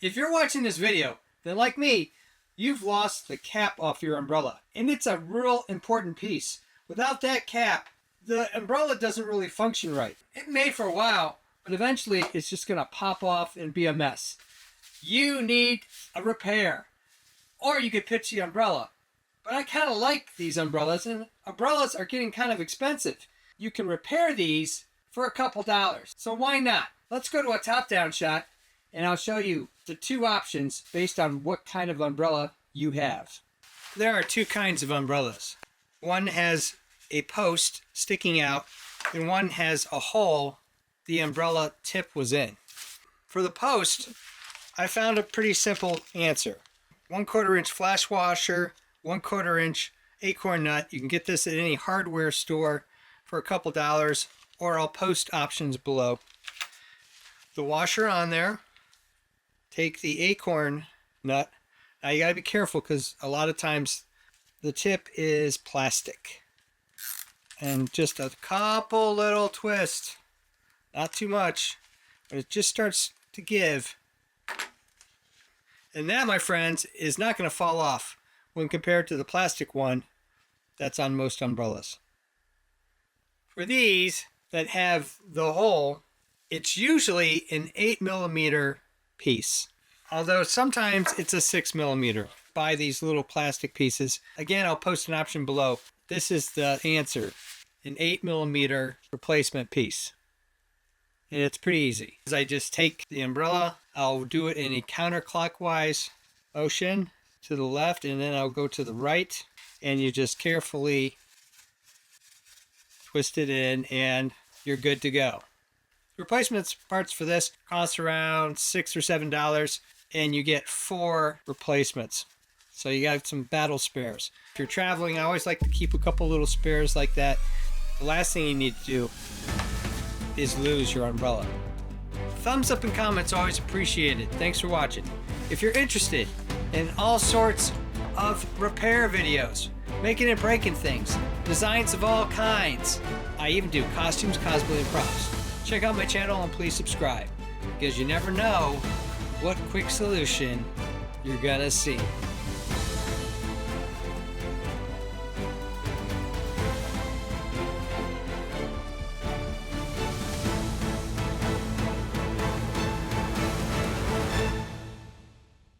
If you're watching this video, then like me, you've lost the cap off your umbrella. And it's a real important piece. Without that cap, the umbrella doesn't really function right. It may for a while, but eventually it's just gonna pop off and be a mess. You need a repair. Or you could pitch the umbrella. But I kind of like these umbrellas, and umbrellas are getting kind of expensive. You can repair these for a couple dollars. So why not? Let's go to a top-down shot, and I'll show you the two options based on what kind of umbrella you have. There are two kinds of umbrellas. One has a post sticking out, and one has a hole the umbrella tip was in. For the post, I found a pretty simple answer. 1/4 inch flash washer, 1/4 inch acorn nut. You can get this at any hardware store for a couple dollars, or I'll post options below. The washer on there. Take the acorn nut. Now you gotta be careful because a lot of times the tip is plastic. And just a couple little twists, not too much, but it just starts to give. And that, my friends, is not going to fall off when compared to the plastic one that's on most umbrellas. For these that have the hole, it's usually an 8mm piece. Although sometimes it's a 6mm. Buy these little plastic pieces. Again, I'll post an option below. This is the answer. An 8mm replacement piece. And it's pretty easy. I just take the umbrella, I'll do it in a counterclockwise motion to the left, and then I'll go to the right, and you just carefully twist it in, and you're good to go. Replacement parts for this cost around $6 or $7, and you get 4 replacements. So you got some battle spares. If you're traveling, I always like to keep a couple little spares like that. The last thing you need to do is lose your umbrella. Thumbs up and comments always appreciated. Thanks for watching. If you're interested in all sorts of repair videos, making and breaking things, designs of all kinds, I even do costumes, cosplay, and props, check out my channel and please subscribe, because you never know what quick solution you're gonna see.